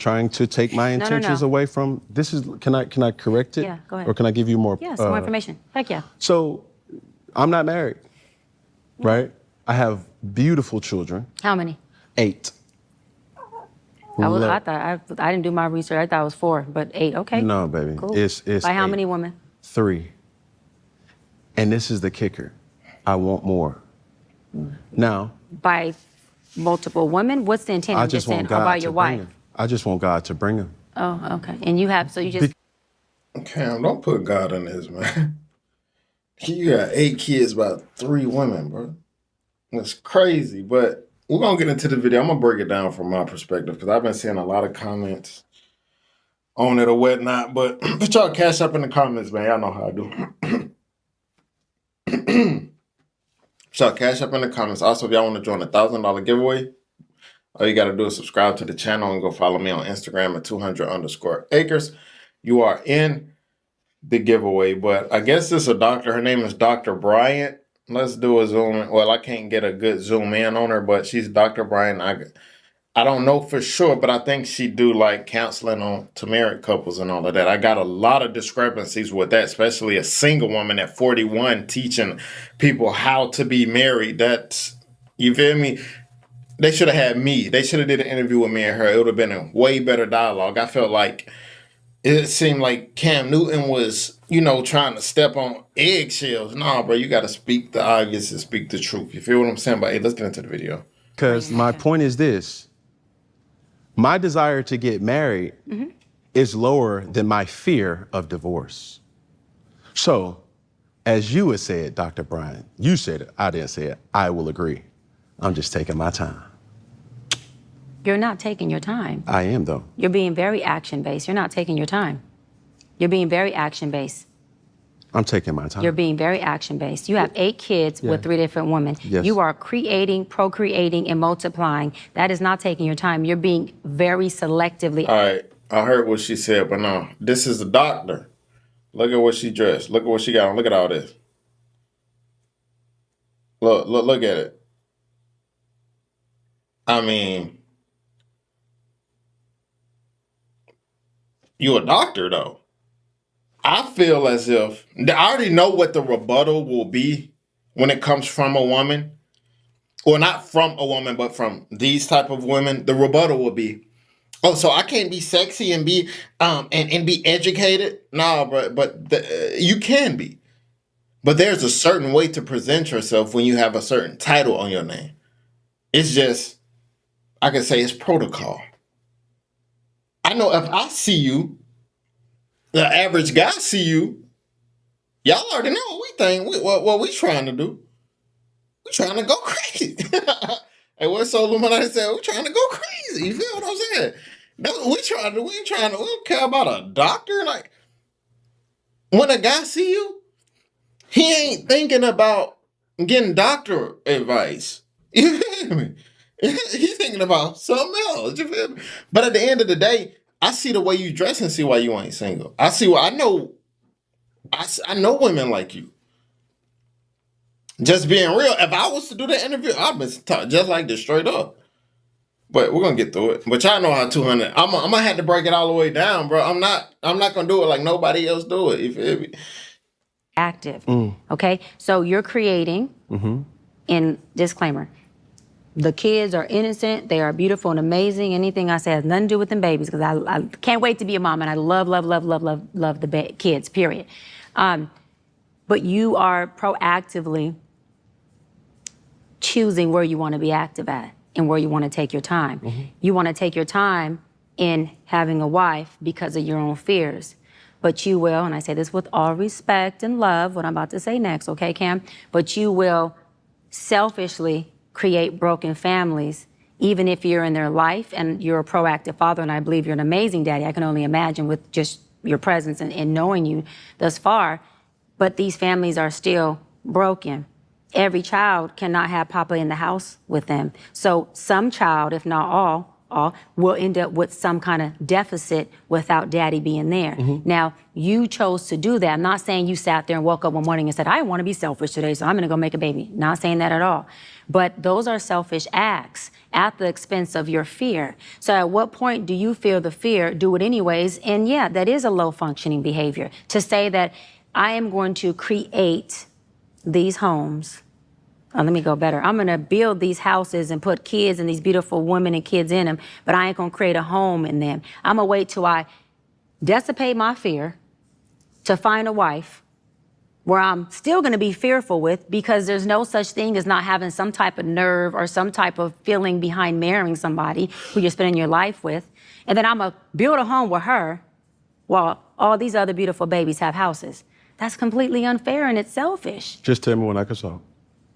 trying to take my intentions No. away from this. Can I correct it? Yeah, go ahead. Or can I give you more? Yeah, some more information. Heck yeah. So, I'm not married, right? I have beautiful children. How many? 8. I thought I didn't do my research. I thought it was 4, but 8. Okay. No, baby. Cool. It's By how 8. many women? 3. And this is the kicker. I want more. Now. By multiple women? What's the intent? I I'm just saying, want God about to your bring wife. him. I just want God to bring him. Oh, okay. And you have, so you just. Cam, don't put God in this, man. You got 8 kids by 3 women, bro. That's crazy. But we're going to get into the video. I'm going to break it down from my perspective because I've been seeing a lot of comments on it or whatnot. But put y'all cash up in the comments, man. Y'all know how I do. Put y'all cash up in the comments. Also, if y'all want to join the $1,000 giveaway, all you got to do is subscribe to the channel and go follow me on Instagram at 200_acres. You are in the giveaway, but I guess this is a doctor. Her name is Dr. Bryant. Let's do a zoom in. Well, I can't get a good zoom in on her, but she's Dr. Bryant. I don't know for sure, but I think she do like counseling on to married couples and all of that. I got a lot of discrepancies with that, especially a single woman at 41 teaching people how to be married. That's, you feel me? They should have had me. They should have did an interview with me and her. It would have been a way better dialogue. I felt like it seemed like Cam Newton was, trying to step on eggshells. Nah, bro, you got to speak the obvious and speak the truth. You feel what I'm saying? But hey, let's get into the video. Because my point is this. My desire to get married is lower than my fear of divorce. So, as you had said, Dr. Bryant, you said it, I didn't say it, I will agree. I'm just taking my time. You're not taking your time. I am, though. You're being very action-based. You're not taking your time. You're being very action-based. I'm taking my time. You're being very action-based. You have 8 kids with 3 different women. Yes. You are creating, procreating, and multiplying. That is not taking your time. You're being very selectively. All right, I heard what she said, but no, this is a doctor. Look at what she dressed. Look at what she got on. Look at all this. Look at it. I mean, you a doctor, though. I feel as if I already know what the rebuttal will be when it comes from a woman. Or not from a woman, but from these type of women. The rebuttal will be, oh, so I can't be sexy and be and be educated? No, but you can be. But there's a certain way to present yourself when you have a certain title on your name. It's just, I can say it's protocol. I know if I see you, the average guy see you, y'all already know what we think, what we trying to do. We trying to go crazy. Hey, what Soul Illuminati said? We trying to go crazy. You feel what I'm saying? That's what we trying to. We don't care about a doctor. Like, when a guy see you, he ain't thinking about getting doctor advice. You feel me? He's thinking about something else. You feel me? But at the end of the day, I see the way you dress and see why you ain't single. I see what I know. I know women like you. Just being real. If I was to do the interview, I'd been talk just like this straight up. But we're gonna get through it. But y'all know how 200. I'm gonna have to break it all the way down, bro. I'm not gonna do it like nobody else do it. You feel me? Active. Okay? So you're creating, in disclaimer, the kids are innocent, they are beautiful and amazing. Anything I say has nothing to do with them babies, because I can't wait to be a mom, and I love the kids, period. But you are proactively choosing where you want to be active at and where you want to take your time. You want to take your time in having a wife because of your own fears. But you will, and I say this with all respect and love, what I'm about to say next, okay, Cam? But you will selfishly create broken families, even if you're in their life and you're a proactive father, and I believe you're an amazing daddy. I can only imagine with just your presence and knowing you thus far. But these families are still broken. Every child cannot have Papa in the house with them. So some child, if not all, will end up with some kind of deficit without daddy being there. Now, you chose to do that. I'm not saying you sat there and woke up one morning and said, I want to be selfish today, so I'm going to go make a baby. Not saying that at all. But those are selfish acts at the expense of your fear. So at what point do you feel the fear, do it anyways? And yeah, that is a low functioning behavior. To say that I am going to create these homes. Let me go better. I'm going to build these houses and put kids and these beautiful women and kids in them, but I ain't going to create a home in them. I'm going to wait till I dissipate my fear to find a wife where I'm still going to be fearful with, because there's no such thing as not having some type of nerve or some type of feeling behind marrying somebody who you're spending your life with. And then I'm going to build a home with her while all these other beautiful babies have houses. That's completely unfair and it's selfish. Just tell me when I can solve.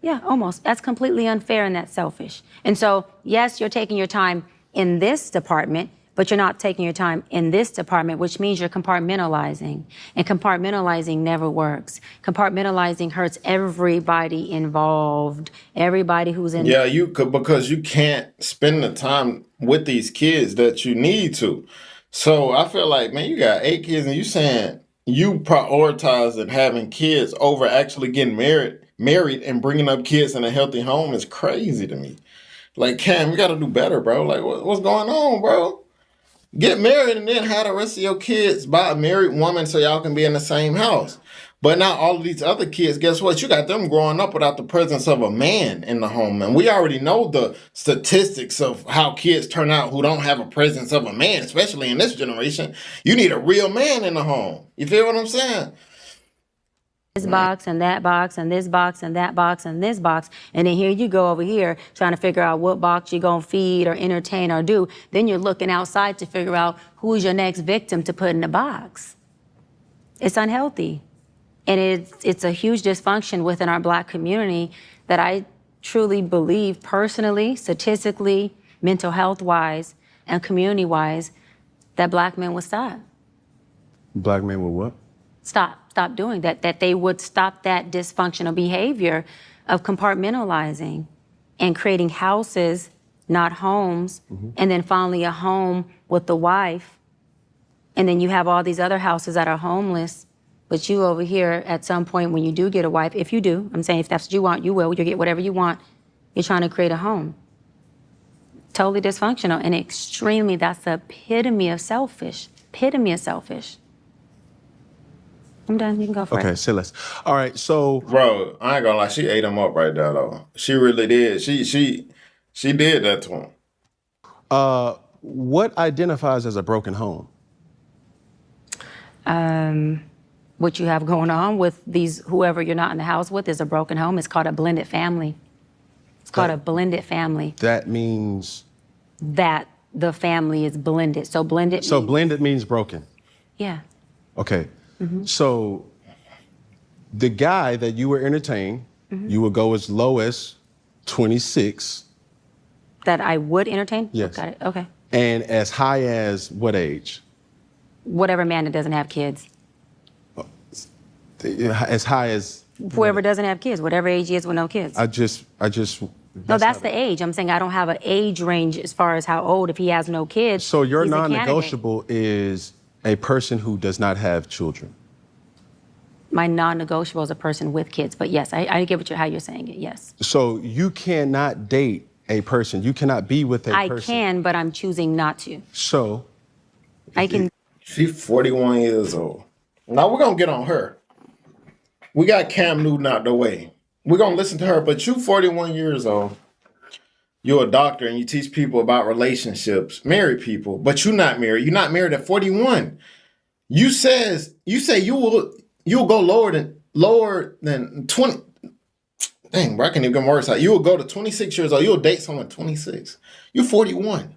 Yeah, almost. That's completely unfair and that's selfish. And so, yes, you're taking your time in this department, but you're not taking your time in this department, which means you're compartmentalizing. And compartmentalizing never works. Compartmentalizing hurts everybody involved, everybody who's in. Yeah, you could, because you can't spend the time with these kids that you need to. So I feel like, man, you got 8 kids and you saying you prioritizing having kids over actually getting married and bringing up kids in a healthy home is crazy to me. Like, Cam, you got to do better, bro. Like, what's going on, bro? Get married and then have the rest of your kids by a married woman so y'all can be in the same house. But now all of these other kids, guess what? You got them growing up without the presence of a man in the home. And we already know the statistics of how kids turn out who don't have a presence of a man, especially in this generation. You need a real man in the home. You feel what I'm saying? This box and that box and this box and that box and this box. And then here you go over here trying to figure out what box you're going to feed or entertain or do. Then you're looking outside to figure out who's your next victim to put in the box. It's unhealthy. And it's a huge dysfunction within our Black community that I truly believe personally, statistically, mental health-wise, and community-wise, that Black men would stop. Black men will what? Stop doing that, that they would stop that dysfunctional behavior of compartmentalizing and creating houses, not homes, and then finally a home with the wife. And then you have all these other houses that are homeless, but you over here at some point when you do get a wife, if you do, I'm saying if that's what you want, you will, you'll get whatever you want, you're trying to create a home. Totally dysfunctional and extremely, that's the epitome of selfish, I'm done. You can go for it. Okay, say less. All right, so Bro, I ain't gonna lie, she ate him up right there though. She really did. She did that to him. what identifies as a broken home? What you have going on with these, whoever you're not in the house with is a broken home. It's called a blended family. It's called a blended family. That means? That the family is blended. So blended So means, blended means broken. yeah. Okay. So the guy that you were entertaining, you would go as low as 26. That I would entertain? Yes. Got it. Okay. And as high as what age? Whatever man that doesn't have kids. As high as? Whoever doesn't have kids, whatever age he is with no kids. I just. No, that's the age. I'm saying I don't have an age range as far as how old if he has no kids. So your he's a candidate. non-negotiable is a person who does not have children. My non-negotiable is a person with kids, but yes, I get how you're saying it, yes. So you cannot date a person. You cannot be with a person. I can, but I'm choosing not to. So. I can. She's 41 years old. Now we're gonna get on her. We got Cam Newton out the way. We're gonna listen to her, but you 41 years old. You're a doctor and you teach people about relationships, married people, but you're not married. You're not married at 41. You say you'll go lower than 20. Dang, bro, I can't even get my words out. You will go to 26 years old. You'll date someone 26. You're 41.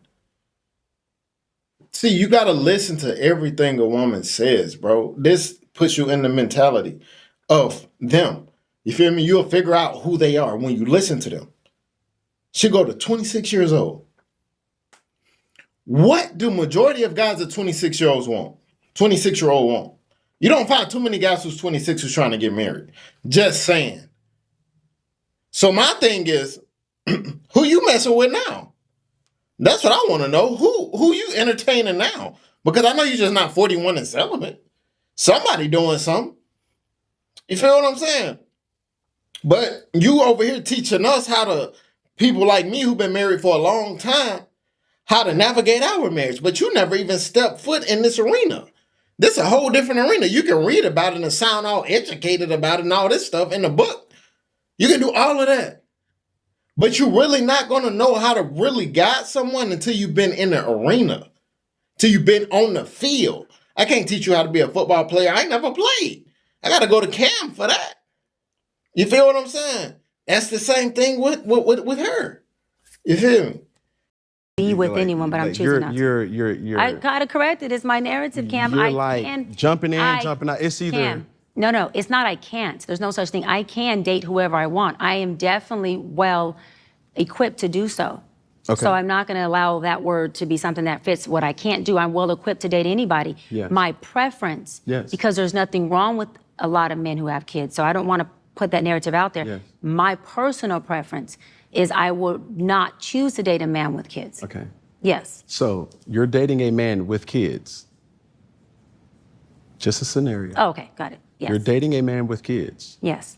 See, you got to listen to everything a woman says, bro. This puts you in the mentality of them. You feel me? You'll figure out who they are when you listen to them. She go to 26 years old. What do majority of guys at 26-year-olds want? 26-year-old want? You don't find too many guys who's 26 who's trying to get married. Just saying. So my thing is, who you messing with now? That's what I want to know. Who you entertaining now? Because I know you're just not 41 and celibate. Somebody doing something. You feel what I'm saying? But you over here teaching us how to, people like me who've been married for a long time, how to navigate our marriage. But you never even stepped foot in this arena. This is a whole different arena. You can read about it and sound all educated about it and all this stuff in the book. You can do all of that. But you're really not going to know how to really guide someone until you've been in the arena, till you've been on the field. I can't teach you how to be a football player. I ain't never played. I got to go to camp for that. You feel what I'm saying? That's the same thing with her. You feel me? Be with anyone, but I'm choosing not to. You're. I gotta correct it. It's my narrative, Cam. You're I like can, jumping in, jumping out. It's either. Cam, no, it's not. I can't. There's no such thing. I can date whoever I want. I am definitely well equipped to do so. Okay. So I'm not going to allow that word to be something that fits what I can't do. I'm well equipped to date anybody. Yes. My preference, Yes. because there's nothing wrong with a lot of men who have kids. So I don't want to put that narrative out there. Yes. My personal preference is I would not choose to date a man with kids. Okay. Yes. So you're dating a man with kids. Just a scenario. Oh, okay, got it. Yes. You're dating a man with kids. Yes.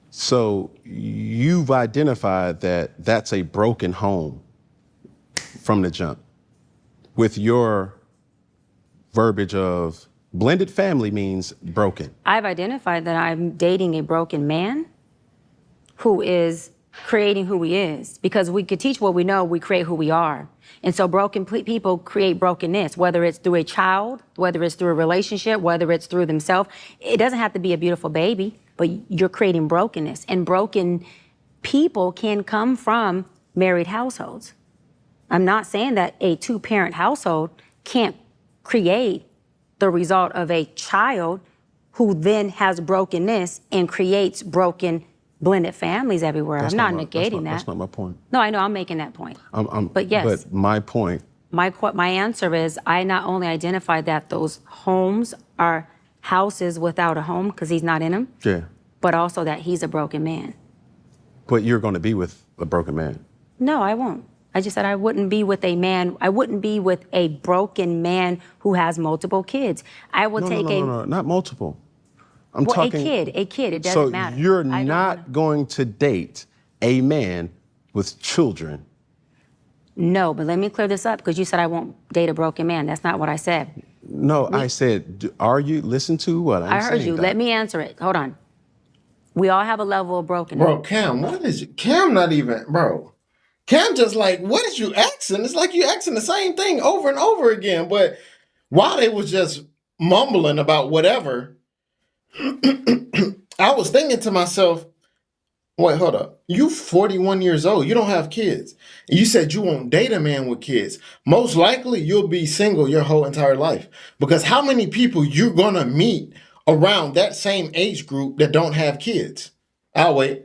So you've identified that that's a broken home from the jump. With your verbiage of blended family means broken. I've identified that I'm dating a broken man who is creating who he is, because we could teach what we know, we create who we are. And so broken people create brokenness, whether it's through a child, whether it's through a relationship, whether it's through themselves. It doesn't have to be a beautiful baby, but you're creating brokenness. And broken people can come from married households. I'm not saying that a two-parent household can't create the result of a child who then has brokenness and creates broken blended families everywhere. I'm not negating that. That's not my point. No, I know, I'm making that point. But yes. But my point. My answer is I not only identified that those homes are houses without a home because he's not in them, Yeah. but also that he's a broken man. But you're going to be with a broken man. No, I won't. I just said I wouldn't be with a man. I wouldn't be with a broken man who has multiple kids. I will No, not multiple. I'm well, talking. a kid. It doesn't matter. So you're not going to date a man with children. No, but let me clear this up because you said I won't date a broken man. That's not what I said. No, I said, are you, listen to what I'm saying. I heard you. Doc. Let me answer it. Hold on. We all have a level of brokenness. Bro, Cam, what is you? Cam not even, bro. Cam just like, what is you asking? It's like you asking the same thing over and over again. But while they was just mumbling about whatever, I was thinking to myself, wait, hold up. You 41 years old. You don't have kids. You said you won't date a man with kids. Most likely you'll be single your whole entire life. Because how many people you're going to meet around that same age group that don't have kids? I'll wait.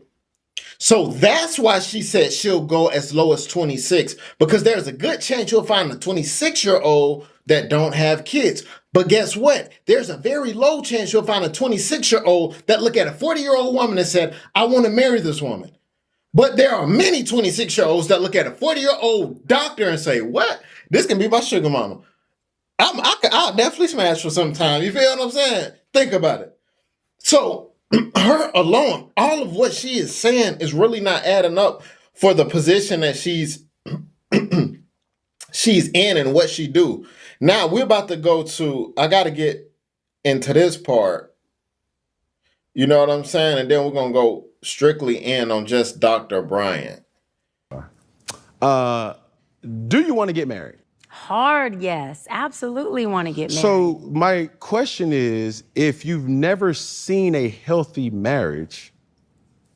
So that's why she said she'll go as low as 26, because there's a good chance you'll find a 26-year-old that don't have kids. But guess what? There's a very low chance you'll find a 26-year-old that look at a 40-year-old woman and said, I want to marry this woman. But there are many 26-year-olds that look at a 40-year-old doctor and say, what? This can be my sugar mama. I'll definitely smash for some time. You feel what I'm saying? Think about it. So her alone, all of what she is saying is really not adding up for the position that she's in and what she do. Now we're about to go to, I got to get into this part. You know what I'm saying? And then we're going to go strictly in on just Dr. Bryant. Do you want to get married? Hard, yes. Absolutely want to get married. So my question is, if you've never seen a healthy marriage,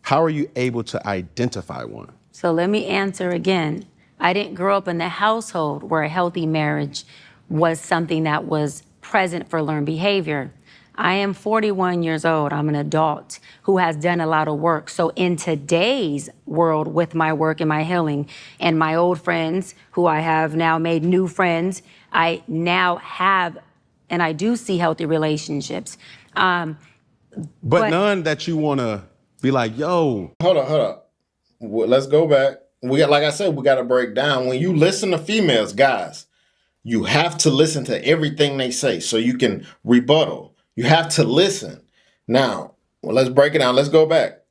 how are you able to identify one? So let me answer again. I didn't grow up in the household where a healthy marriage was something that was present for learned behavior. I am 41 years old. I'm an adult who has done a lot of work. So in today's world, with my work and my healing and my old friends who I have now made new friends, I now have, and I do see healthy relationships. But none that you want to be like, yo. Hold up. Let's go back. like I said, we got to break down. When you listen to females, guys, you have to listen to everything they say so you can rebuttal. You have to listen. Now, well, let's break it down. Let's go back.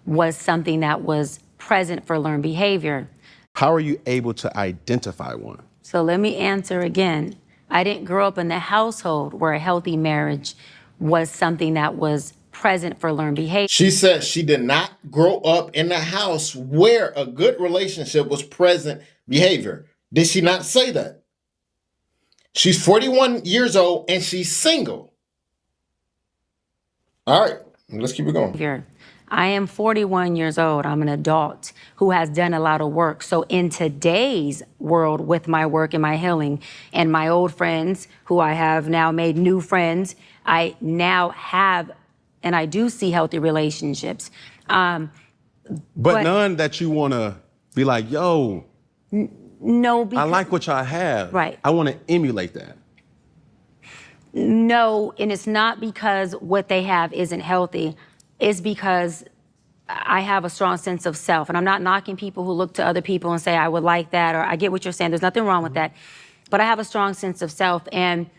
Was something that was present for learned behavior. How are you able to identify one? So let me answer again. I didn't grow up in the household where a healthy marriage was something that was present for learned behavior. She said she did not grow up in a house where a good relationship was present behavior. Did she not say that? She's 41 years old and she's single. All right, let's keep it going. I am 41 years old. I'm an adult who has done a lot of work. So in today's world, with my work and my healing and my old friends who I have now made new friends, I now have, and I do see healthy relationships. But none that you want to be like, yo, no, because, I like what y'all have. Right. I want to emulate that. No, and it's not because what they have isn't healthy. It's because I have a strong sense of self. And I'm not knocking people who look to other people and say, I would like that, or I get what you're saying. There's nothing wrong with that. But I have a strong sense of self, and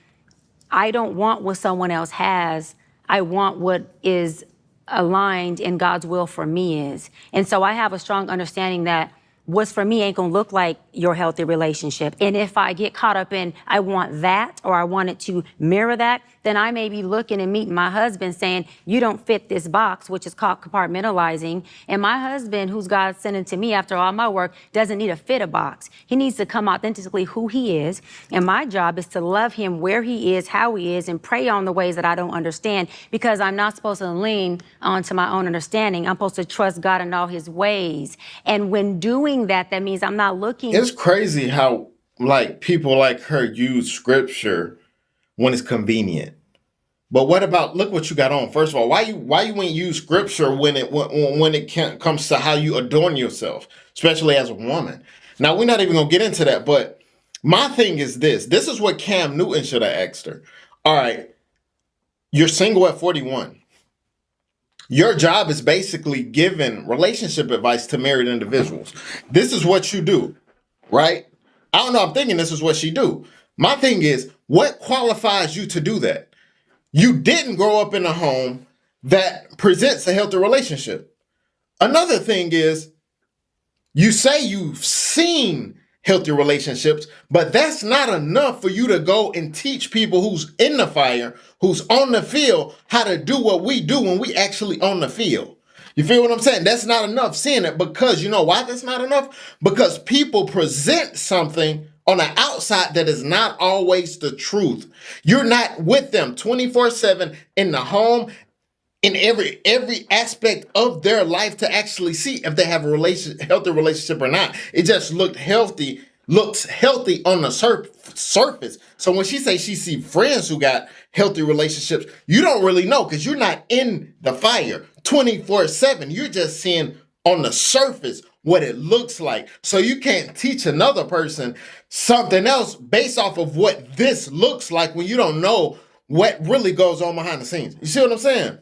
I don't want what someone else has. I want what is aligned in God's will for me is. And so I have a strong understanding that what's for me ain't gonna look like your healthy relationship. And if I get caught up in, I want that, or I want it to mirror that, then I may be looking and meeting my husband saying, you don't fit this box, which is called compartmentalizing. And my husband, who's God sending to me after all my work, doesn't need to fit a box. He needs to come authentically who he is. And my job is to love him where he is, how he is, and pray on the ways that I don't understand, because I'm not supposed to lean onto my own understanding. I'm supposed to trust God in all his ways. And when doing that, that means I'm not looking. It's crazy how like people like her use scripture when it's convenient. But what about, look what you got on. First of all, why you wouldn't use scripture when it comes to how you adorn yourself, especially as a woman? Now, we're not even going to get into that, but my thing is this. This is what Cam Newton should have asked her. All right, you're single at 41. Your job is basically giving relationship advice to married individuals. This is what you do, right? I don't know. I'm thinking this is what she do. My thing is, what qualifies you to do that? You didn't grow up in a home that presents a healthy relationship. Another thing is, you say you've seen healthy relationships, but that's not enough for you to go and teach people who's in the fire, who's on the field, how to do what we do when we actually on the field. You feel what I'm saying? That's not enough seeing it, because you know why that's not enough? Because people present something on the outside that is not always the truth. You're not with them 24/7 in the home, in every aspect of their life to actually see if they have a healthy relationship or not. It just looks healthy on the surface. So when she says she see friends who got healthy relationships, you don't really know, because you're not in the fire 24/7. You're just seeing on the surface what it looks like. So you can't teach another person something else based off of what this looks like when you don't know what really goes on behind the scenes. You see what I'm saying?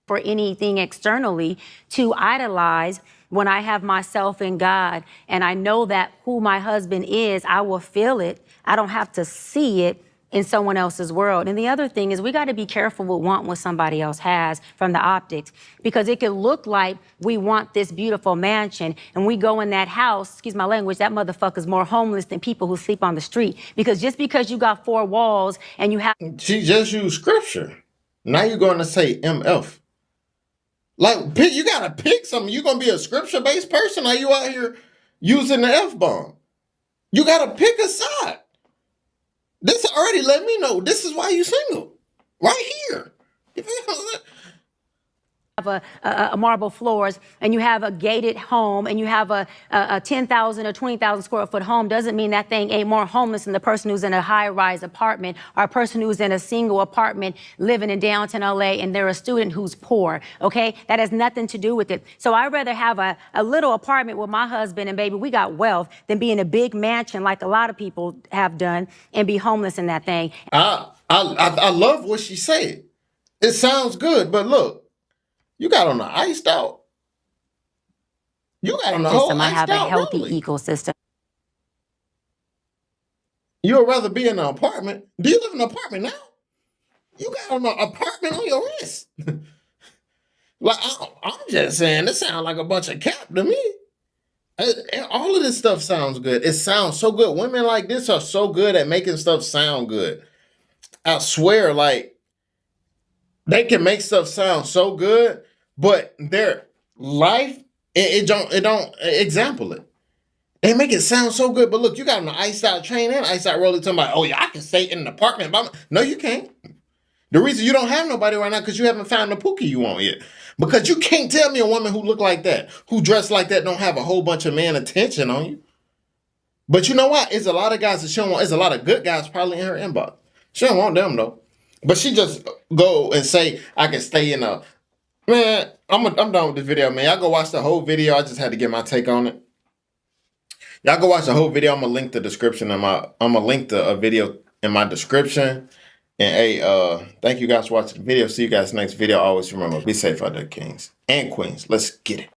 For anything externally to idolize, when I have myself in God and I know that who my husband is, I will feel it. I don't have to see it in someone else's world. And the other thing is, we got to be careful with wanting what somebody else has from the optics, because it could look like we want this beautiful mansion and we go in that house, excuse my language, that motherfucker's more homeless than people who sleep on the street. Because just because you got four walls and you have... She just used scripture. Now you're going to say MF. Like, you got to pick something. You going to be a scripture-based person, or you out here using the F-bomb? You got to pick a side. This already let me know this is why you single. Right here. have a marble floors and you have a gated home and you have a 10,000 or 20,000 square foot home, doesn't mean that thing ain't more homeless than the person who's in a high-rise apartment, or a person who's in a single apartment living in downtown LA and they're a student who's poor, okay? That has nothing to do with it. So I'd rather have a little apartment with my husband and baby, we got wealth, than be in a big mansion like a lot of people have done and be homeless in that thing. I love what she said. It sounds good, but look, you got on the iced out. You got on the whole I have a iced out healthy rollie. ecosystem. You'd rather be in an apartment. Do you live in an apartment now? You got an apartment on your wrist. Like, I'm just saying, this sounds like a bunch of cap to me. All of this stuff sounds good. It sounds so good. Women like this are so good at making stuff sound good. I swear, like, they can make stuff sound so good, but their life, it don't example it. They make it sound so good, but look, you got an iced out train and iced out rolling talking about, oh yeah, I can stay in an apartment. No, you can't. The reason you don't have nobody right now because you haven't found the pookie you want yet. Because you can't tell me a woman who look like that, who dress like that, don't have a whole bunch of man attention on you. But you know what? It's a lot of guys that she don't want. It's a lot of good guys probably in her inbox. She don't want them though. But she just go and say, I can stay in a... Man, I'm done with this video, man. Y'all go watch the whole video. I just had to get my take on it. Y'all go watch the whole video. I'm gonna link the description I'm gonna link the video in my description. And hey, thank you guys for watching the video. See you guys next video. Always remember, be safe out there, kings and queens. Let's get it.